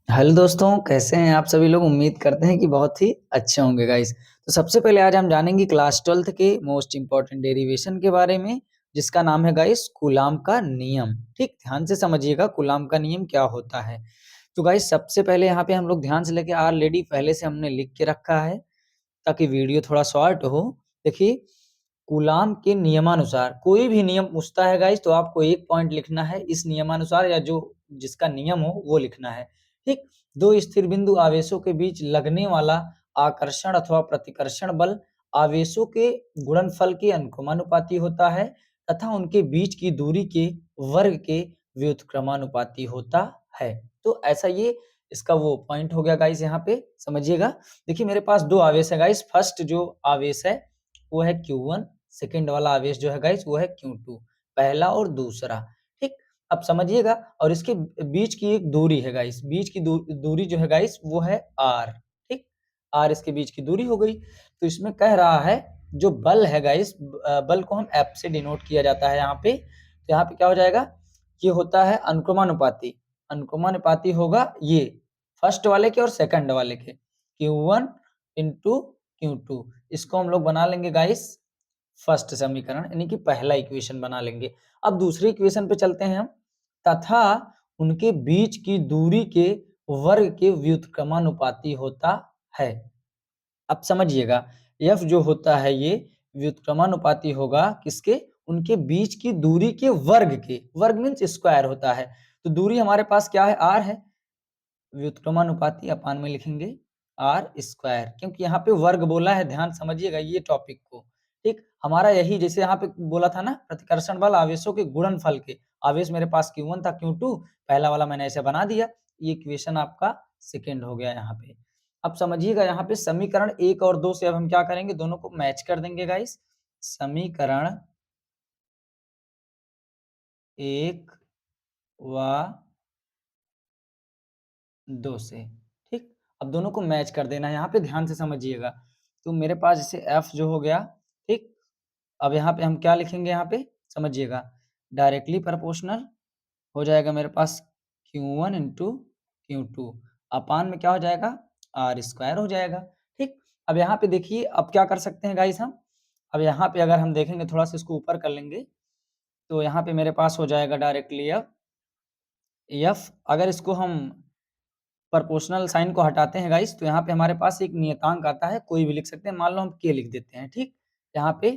Hello दोस्तों, कैसे हैं आप सभी लोग? उम्मीद करते हैं कि बहुत ही अच्छे होंगे गाइस। तो सबसे पहले आज हम जानेंगे क्लास 12th के मोस्ट इम्पोर्टेंट डेरिवेशन के बारे में, जिसका नाम है गाइस कूलाम का नियम। ठीक, ध्यान से समझिएगा कूलाम का नियम क्या होता है। तो गाइस सबसे पहले यहाँ पे हम लोग ध्यान से लेके ऑलरेडी पहले से हमने लिख के रखा है ताकि वीडियो थोड़ा शॉर्ट हो। देखिए, कूलाम के नियमानुसार कोई भी नियम पूछता है गाइस तो आपको एक पॉइंट लिखना है, इस नियमानुसार या जो जिसका नियम हो वो लिखना है। ठीक, दो स्थिर बिंदु आवेशों के बीच लगने वाला आकर्षण अथवा प्रतिकर्षण बल आवेशों के गुणनफल के अनुक्रमानुपाती होता है तथा उनके बीच की दूरी के वर्ग के व्युत्क्रमानुपाती होता है। तो ऐसा ये इसका वो पॉइंट हो गया गाइस, यहाँ पे समझिएगा। देखिए मेरे पास दो आवेश है गाइस, फर्स्ट जो आवेश है वो है Q1, सेकंड वाला आवेश जो है गाइस वो है Q2, पहला और दूसरा। ठीक, अब समझिएगा, और इसके बीच की एक दूरी है गाइस, बीच की दूरी जो है गाइस वो है R। ठीक, R इसके बीच की दूरी हो गई। तो इसमें कह रहा है जो बल है गाइस, बल को हम F से डिनोट किया जाता है यहाँ पे। तो यहाँ पे क्या हो जाएगा, ये होता है अनुक्रमानुपाती। अनुक्रमानुपाती होगा ये फर्स्ट वाले के और सेकंड वाले के, Q1 इंटू Q2। इसको हम लोग बना लेंगे गाइस फर्स्ट समीकरण, यानी कि पहला इक्वेशन बना लेंगे। अब दूसरी इक्वेशन पे चलते हैं हम। तथा उनके बीच की दूरी के वर्ग के व्युत्क्रमानुपाती होता है। अब समझिएगा, F जो होता है ये व्युत्क्रमानुपाती होगा किसके, उनके बीच की दूरी के वर्ग के, वर्ग मीन्स स्क्वायर होता है। तो दूरी हमारे पास क्या है, R है, व्युत्क्रमानुपाती अपान में लिखेंगे आर स्क्वायर, क्योंकि यहाँ पे वर्ग बोला है, ध्यान समझिएगा ये टॉपिक को। ठीक, हमारा यही जैसे यहाँ पे बोला था ना, प्रतिकर्षण बल आवेशों के गुणनफल के, आवेश मेरे पास Q1 था Q2, पहला वाला मैंने ऐसे बना दिया, ये इक्वेशन आपका सेकेंड हो गया यहाँ पे। अब समझिएगा यहाँ पे समीकरण 1 और 2 से अब हम क्या करेंगे, दोनों को मैच कर देंगे गाइस। समीकरण 1 व 2 से। ठीक, अब दोनों को मैच कर देना है, यहाँ पे ध्यान से समझिएगा। तो मेरे पास जैसे F जो हो गया, ठीक, अब यहाँ पे हम क्या लिखेंगे, यहाँ पे समझिएगा, डायरेक्टली प्रोपोर्शनल हो जाएगा मेरे पास Q1 इंटू Q2 अपान में क्या हो जाएगा, R स्क्वायर हो जाएगा। ठीक, अब यहाँ पे देखिए, अब क्या कर सकते हैं गाइस हम, अब यहाँ पे अगर हम देखेंगे थोड़ा सा इसको ऊपर कर लेंगे, तो यहाँ पे मेरे पास हो जाएगा डायरेक्टली F, अगर इसको हम प्रोपोर्शनल साइन को हटाते हैं गाइस, तो यहाँ पे हमारे पास एक नियतांक आता है, कोई भी लिख सकते हैं, मान लो हम k लिख देते हैं। ठीक, यहाँ पे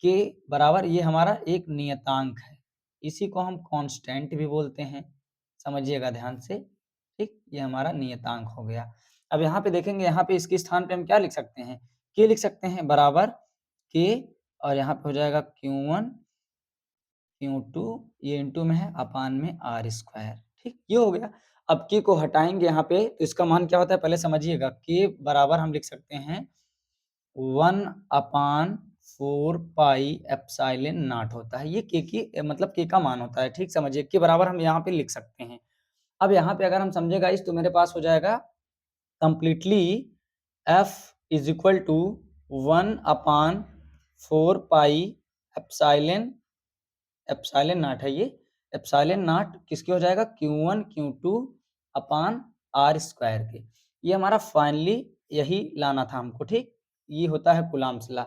k बराबर ये हमारा एक नियतांक है, इसी को हम कांस्टेंट भी बोलते हैं, समझिएगा ध्यान से। ठीक, ये हमारा नियतांक हो गया। अब यहाँ पे देखेंगे, यहाँ पे इसके स्थान पे हम क्या लिख सकते हैं, k लिख सकते हैं बराबर k, और यहाँ पे हो जाएगा Q1 Q2, ये इंटू में है अपान में R स्क्वायर। ठीक, ये हो गया। अब k को हटाएंगे यहाँ पे, तो इसका मान क्या होता है पहले समझिएगा, k बराबर हम लिख सकते हैं 1 अपान 4 पाई एप्सिलॉन नॉट होता है, ये k की मतलब k का मान होता है। ठीक, समझिए के बराबर हम यहाँ पे लिख सकते हैं। अब यहाँ पे अगर हम समझेगा इस, तो मेरे पास हो जाएगा completely F is equal to 1 upon 4 pi epsilon, epsilon naught है ये, एप्सिलॉन नॉट किसके हो जाएगा, Q1 Q2 अपान R स्क्वायर के। ये हमारा फाइनली यही लाना था हमको। ठीक, ये होता है कूलाम्स लॉ।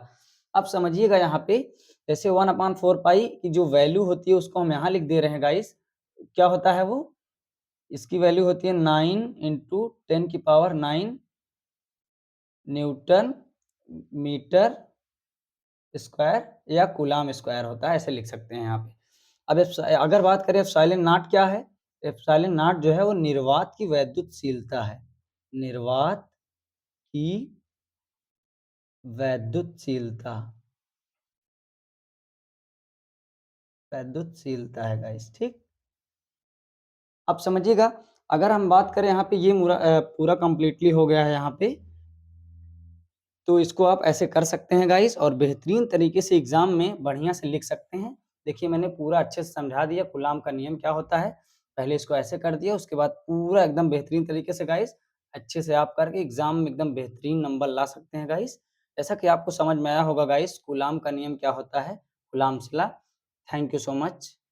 अब समझिएगा यहाँ पे, जैसे 1 अपान 4 पाई की जो वैल्यू होती है उसको हम यहाँ लिख दे रहे हैं गाइस, क्या होता है वो, इसकी वैल्यू होती है 9 इंटू 10 की पावर 9 न्यूटन मीटर स्क्वायर या कूलाम स्क्वायर होता है, ऐसे लिख सकते हैं यहाँ पे। अब अगर बात करें एप्सिलॉन नॉट क्या है, एप्सिलॉन नॉट जो है वो निर्वात की वैद्युतशीलता है, निर्वात की वैद्युतशीलता, वैद्युतशीलता है गाइस। ठीक, अब समझिएगा, अगर हम बात करें यहाँ पे ये पूरा कंप्लीटली हो गया है यहाँ पे, तो इसको आप ऐसे कर सकते हैं गाइस, और बेहतरीन तरीके से एग्जाम में बढ़िया से लिख सकते हैं। देखिए मैंने पूरा अच्छे से समझा दिया कूलाम का नियम क्या होता है, पहले इसको ऐसे कर दिया, उसके बाद पूरा एकदम बेहतरीन तरीके से गाइस अच्छे से आप करके एग्जाम में एकदम बेहतरीन नंबर ला सकते हैं गाइस। जैसा कि आपको समझ में आया होगा गाइस कूलाम का नियम क्या होता है, coulombs law. Thank you so much.